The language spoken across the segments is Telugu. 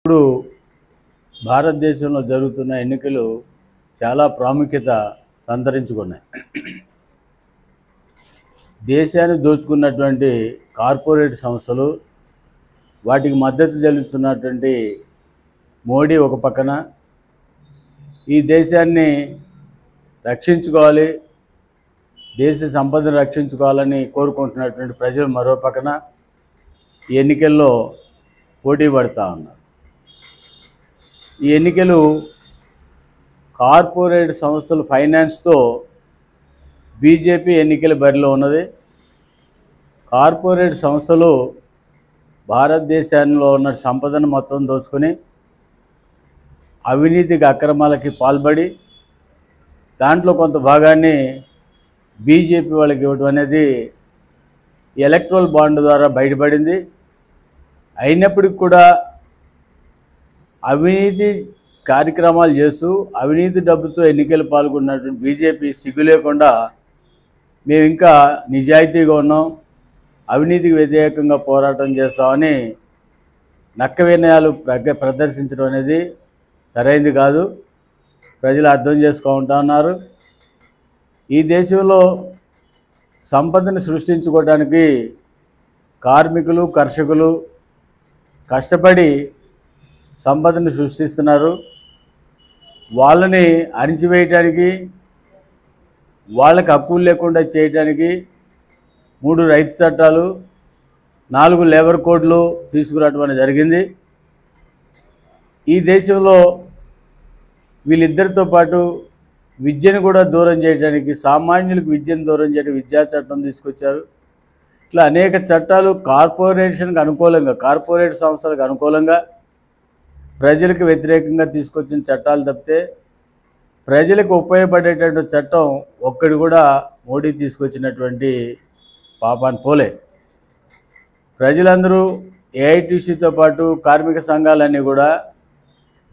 ఇప్పుడు భారతదేశంలో జరుగుతున్న ఎన్నికలు చాలా ప్రాముఖ్యత సంతరించుకున్నాయి. దేశాన్ని దోచుకున్నటువంటి కార్పొరేట్ సంస్థలు, వాటికి మద్దతు తెలుస్తున్నటువంటి మోడీ ఒక పక్కన, ఈ దేశాన్ని రక్షించుకోవాలి, దేశ సంపదను రక్షించుకోవాలని కోరుకుంటున్నటువంటి ప్రజలు మరో పక్కన ఈ ఎన్నికల్లో పోటీ పడుతూ ఉన్నారు. ఈ ఎన్నికలు కార్పొరేట్ సంస్థల ఫైనాన్స్తో బీజేపీ ఎన్నికల బరిలో ఉన్నది. కార్పొరేట్ సంస్థలు భారతదేశంలో ఉన్న సంపదను మొత్తం దోచుకొని అవినీతికి అక్రమాలకి పాల్పడి దాంట్లో కొంత భాగాన్ని బీజేపీ వాళ్ళకి ఇవ్వడం అనేది ఎలక్ట్రల్ బాండ్ ద్వారా బయటపడింది. అయినప్పటికీ కూడా అవినీతి కార్యక్రమాలు చేస్తూ అవినీతి డబ్బుతో ఎన్నికలు పాల్గొన్నటువంటి బీజేపీ సిగ్గు లేకుండా మేము ఇంకా నిజాయితీగా ఉన్నాం, అవినీతికి వ్యతిరేకంగా పోరాటం చేస్తామని నక్క వినయాలు ప్రదర్శించడం అనేది సరైనది కాదు. ప్రజలు అర్థం చేసుకుంటా ఉన్నారు. ఈ దేశంలో సంపదను సృష్టించుకోవడానికి కార్మికులు, కర్షకులు కష్టపడి సంపదను సృష్టిస్తున్నారు. వాళ్ళని అణిచివేయటానికి, వాళ్ళకి హక్కులు లేకుండా చేయడానికి 3 రైతు చట్టాలు, 4 లేబర్ కోడ్లు తీసుకురావడం జరిగింది. ఈ దేశంలో వీళ్ళిద్దరితో పాటు విద్యను కూడా దూరం చేయడానికి, సామాన్యులకు విద్యను దూరం చేయడానికి విద్యా చట్టం తీసుకొచ్చారు. ఇట్లా అనేక చట్టాలు కార్పొరేషన్కి అనుకూలంగా, కార్పొరేట్ సంస్థలకు అనుకూలంగా, ప్రజలకు వ్యతిరేకంగా తీసుకొచ్చిన చట్టాలు తప్పితే ప్రజలకు ఉపయోగపడేటువంటి చట్టం ఒక్కడి కూడా మోడీ తీసుకొచ్చినటువంటి పాపాన్ని పోలే. ప్రజలందరూ ఏఐటీసీతో పాటు కార్మిక సంఘాలన్నీ కూడా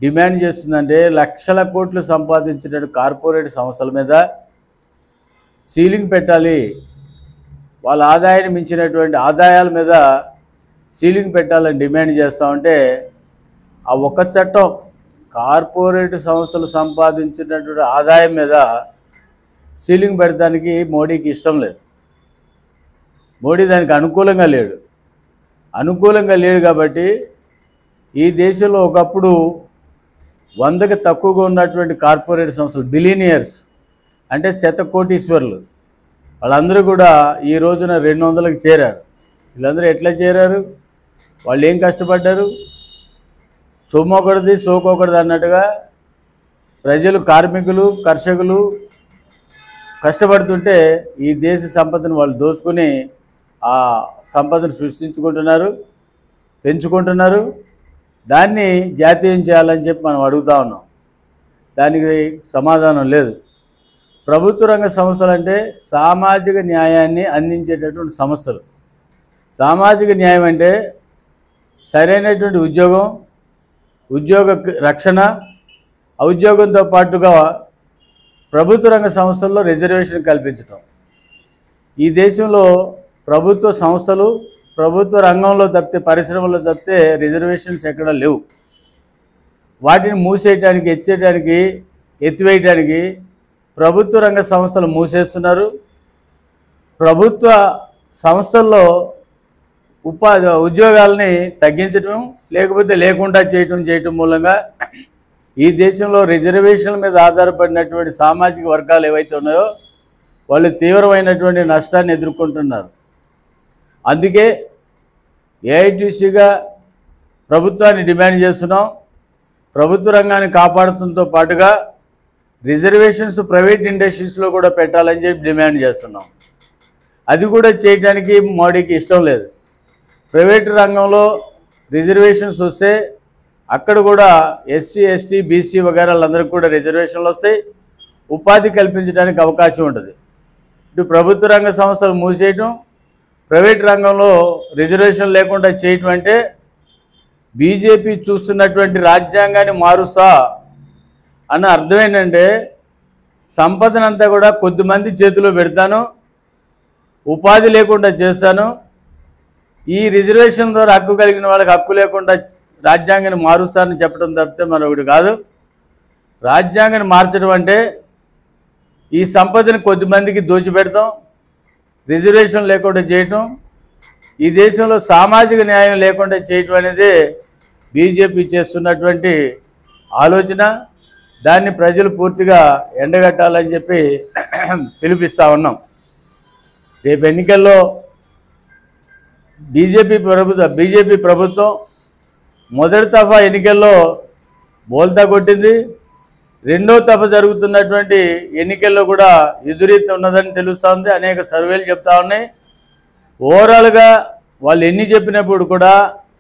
డిమాండ్ చేస్తుందంటే లక్షల కోట్లు సంపాదించినటువంటి కార్పొరేట్ సంస్థల మీద సీలింగ్ పెట్టాలి, వాళ్ళ ఆదాయాన్ని మించినటువంటి ఆదాయాల మీద సీలింగ్ పెట్టాలని డిమాండ్ చేస్తామంటే ఆ ఒక్క చట్టం కార్పొరేట్ సంస్థలు సంపాదించినటువంటి ఆదాయం మీద సీలింగ్ పెడతానికి మోడీకి ఇష్టం లేదు. మోడీ దానికి అనుకూలంగా లేడు. అనుకూలంగా లేడు కాబట్టి ఈ దేశంలో ఒకప్పుడు 100కి తక్కువగా ఉన్నటువంటి కార్పొరేట్ సంస్థలు, బిలియనియర్స్ అంటే శతకోటీశ్వరులు, వాళ్ళందరూ కూడా ఈ రోజున 200కి చేరారు. వీళ్ళందరూ ఎట్లా చేరారు? వాళ్ళు ఏం కష్టపడ్డారు? సొమ్మొకటిది సోకొకటిది అన్నట్టుగా ప్రజలు, కార్మికులు, కర్షకులు కష్టపడుతుంటే ఈ దేశ సంపదను వాళ్ళు దోచుకొని ఆ సంపదను సృష్టించుకుంటున్నారు, పెంచుకుంటున్నారు. దాన్ని జాతీయం చేయాలని చెప్పి మనం అడుగుతా ఉన్నాం. దానికి సమాధానం లేదు. ప్రభుత్వ రంగ సంస్థలు అంటే సామాజిక న్యాయాన్ని అందించేటటువంటి సంస్థలు. సామాజిక న్యాయం అంటే సరైనటువంటి ఉద్యోగం, ఉద్యోగ రక్షణ, ఉద్యోగంతో పాటుగా ప్రభుత్వ రంగ సంస్థల్లో రిజర్వేషన్ కల్పించడం. ఈ దేశంలో ప్రభుత్వ సంస్థలు, ప్రభుత్వ రంగంలో తప్పితే, పరిశ్రమలో తప్పితే రిజర్వేషన్స్ ఎక్కడ లేవు. వాటిని మూసేయటానికి, ఎత్తివేయటానికి ప్రభుత్వ రంగ సంస్థలు మూసేస్తున్నారు. ప్రభుత్వ సంస్థల్లో ఉద్యోగాలని తగ్గించడం, లేకపోతే లేకుండా చేయటం మూలంగా ఈ దేశంలో రిజర్వేషన్ల మీద ఆధారపడినటువంటి సామాజిక వర్గాలు ఏవైతే ఉన్నాయో వాళ్ళు తీవ్రమైనటువంటి నష్టాన్ని ఎదుర్కొంటున్నారు. అందుకే ఏఐటీసీగా ప్రభుత్వాన్ని డిమాండ్ చేస్తున్నాం. ప్రభుత్వ రంగాన్ని కాపాడుతుంతో పాటుగా రిజర్వేషన్స్ ప్రైవేట్ ఇండస్ట్రీస్లో కూడా పెట్టాలని చెప్పి డిమాండ్ చేస్తున్నాం. అది కూడా చేయడానికి మోడీకి ఇష్టం లేదు. ప్రైవేటు రంగంలో రిజర్వేషన్స్ వస్తే అక్కడ కూడా ఎస్సీ, ఎస్టీ, బీసీ వగైరాలందరికీ కూడా రిజర్వేషన్లు వస్తాయి, ఉపాధి కల్పించడానికి అవకాశం ఉంటుంది. ఇటు ప్రభుత్వ రంగ సంస్థలు మూసేయటం, ప్రైవేట్ రంగంలో రిజర్వేషన్ లేకుండా చేయటం అంటే బీజేపీ చూస్తున్నటువంటి రాజ్యాంగాన్ని మారుస్తా అన్న అర్థం ఏంటంటే సంపదనంతా కూడా కొద్దిమంది చేతిలో పెడతాను, ఉపాధి లేకుండా చేస్తాను, ఈ రిజర్వేషన్ ద్వారా హక్కు కలిగిన వాళ్ళకి హక్కు లేకుండా రాజ్యాంగాన్ని మారుస్తారని చెప్పడం తప్పితే మరొకటి కాదు. రాజ్యాంగాన్ని మార్చడం అంటే ఈ సంపదను కొద్దిమందికి దోచిపెడతాం, రిజర్వేషన్ లేకుండా చేయటం, ఈ దేశంలో సామాజిక న్యాయం లేకుండా చేయటం అనేది బీజేపీ చేస్తున్నటువంటి ఆలోచన. దాన్ని ప్రజలు పూర్తిగా ఎండగట్టాలని చెప్పి పిలిపిస్తూ ఉన్నాం. రేపు ఎన్నికల్లో బీజేపీ ప్రభుత్వం మొదటి దఫా ఎన్నికల్లో బోల్తా కొట్టింది. రెండో దఫా జరుగుతున్నటువంటి ఎన్నికల్లో కూడా ఎదురీత ఉన్నదని తెలుస్తోంది. అనేక సర్వేలు చెప్తా ఉన్నాయి. ఓవరాల్గా వాళ్ళు ఎన్ని చెప్పినప్పుడు కూడా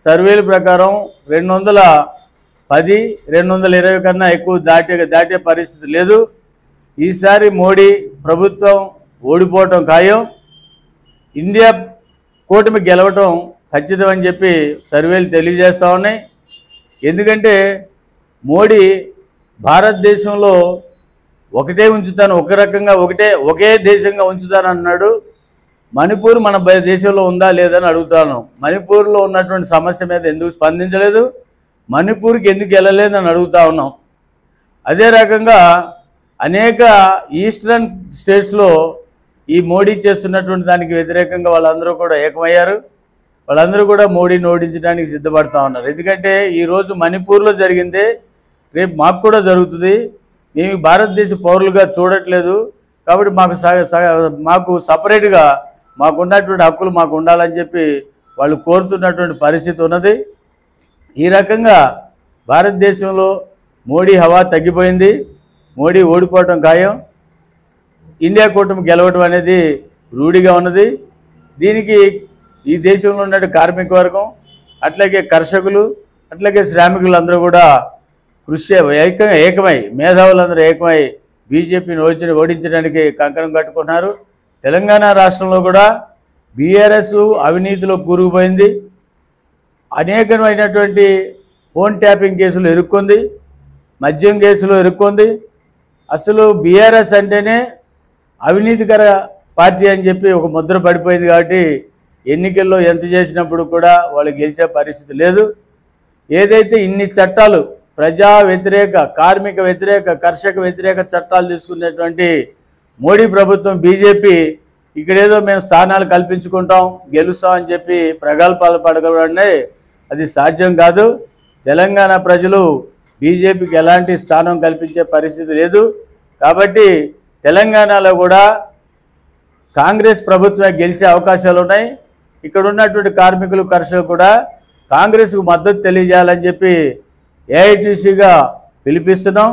సర్వేల ప్రకారం 210, 220 కన్నా ఎక్కువ దాటే పరిస్థితి లేదు. ఈసారి మోడీ ప్రభుత్వం ఓడిపోవటం ఖాయం, ఇండియా కూటమి గెలవటం ఖచ్చితం అని చెప్పి సర్వేలు తెలియజేస్తూ ఉన్నాయి. ఎందుకంటే మోడీ భారతదేశంలో ఒకటే ఉంచుతాను, ఒక రకంగా ఒకే దేశంగా ఉంచుతాను అన్నాడు. మణిపూర్ మన దేశంలో ఉందా లేదని అడుగుతాను. మణిపూర్లో ఉన్నటువంటి సమస్య మీద ఎందుకు స్పందించలేదు, మణిపూర్కి ఎందుకు వెళ్ళలేదని అడుగుతా ఉన్నాం. అదే రకంగా అనేక ఈస్టర్న్ స్టేట్స్లో ఈ మోడీ చేస్తున్నటువంటి దానికి వ్యతిరేకంగా వాళ్ళందరూ కూడా ఏకమయ్యారు. వాళ్ళందరూ కూడా మోడీని ఓడించడానికి సిద్ధపడతా ఉన్నారు. ఎందుకంటే ఈరోజు మణిపూర్లో జరిగిందే రేపు మాకు కూడా జరుగుతుంది. మేము భారతదేశ పౌరులుగా చూడట్లేదు కాబట్టి మాకు సపరేట్గా మాకున్నటువంటి హక్కులు మాకు ఉండాలని చెప్పి వాళ్ళు కోరుతున్నటువంటి పరిస్థితి ఉన్నది. ఈ రకంగా భారతదేశంలో మోడీ హవా తగ్గిపోయింది, మోడీ ఓడిపోవటం ఖాయం, ఇండియా కూటమి గెలవడం అనేది రూఢిగా ఉన్నది. దీనికి ఈ దేశంలో ఉన్న కార్మిక వర్గం, అట్లాగే కర్షకులు, అట్లాగే శ్రామికులు అందరూ కూడా కృషి ఏకమై మేధావులందరూ ఏకమై బీజేపీని ఓడించడానికి కంకణం కట్టుకున్నారు. తెలంగాణ రాష్ట్రంలో కూడా బీఆర్ఎస్ అవినీతిలో కూరుకుపోయింది. అనేకమైనటువంటి ఫోన్ ట్యాపింగ్ కేసులు ఇరుక్కుంది, మద్యం కేసులో ఇరుక్కుంది. అసలు బీఆర్ఎస్ అంటేనే అవినీతికర పార్టీ అని చెప్పి ఒక ముద్ర పడిపోయింది. కాబట్టి ఎన్నికల్లో ఎంత చేసినప్పుడు కూడా వాళ్ళు గెలిచే పరిస్థితి లేదు. ఏదైతే ఇన్ని చట్టాలు, ప్రజా వ్యతిరేక, కార్మిక వ్యతిరేక, కర్షక వ్యతిరేక చట్టాలు తీసుకునేటువంటి మోడీ ప్రభుత్వం, బీజేపీ ఇక్కడేదో మేము స్థానాలు కల్పించుకుంటాం, గెలుస్తామని చెప్పి ప్రగల్భాలు పడగలనే అది సాధ్యం కాదు. తెలంగాణ ప్రజలు బీజేపీకి ఎలాంటి స్థానం కల్పించే పరిస్థితి లేదు. కాబట్టి తెలంగాణలో కూడా కాంగ్రెస్ ప్రభుత్వమే గెలిచే అవకాశాలు ఉన్నాయి. ఇక్కడ ఉన్నటువంటి కార్మికులు, కర్షకులు కూడా కాంగ్రెస్కు మద్దతు తెలియజేయాలని చెప్పి ఏఐటీసీగా పిలిపిస్తున్నాం.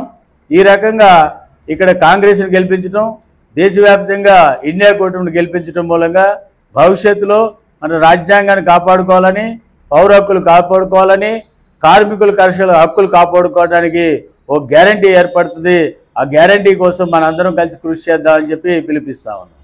ఈ రకంగా ఇక్కడ కాంగ్రెస్ని గెలిపించడం, దేశవ్యాప్తంగా ఇండియా కూటమిని గెలిపించడం మూలంగా భవిష్యత్తులో మన రాజ్యాంగాన్ని కాపాడుకోవాలని, పౌర హక్కులు కాపాడుకోవాలని, కార్మికులు, కర్షకుల హక్కులు కాపాడుకోవడానికి ఒక గ్యారంటీ ఏర్పడుతుంది. ఆ గ్యారంటీ కోసం మనందరం కలిసి కృషి చేద్దామని చెప్పి పిలిపిస్తా ఉన్నాం.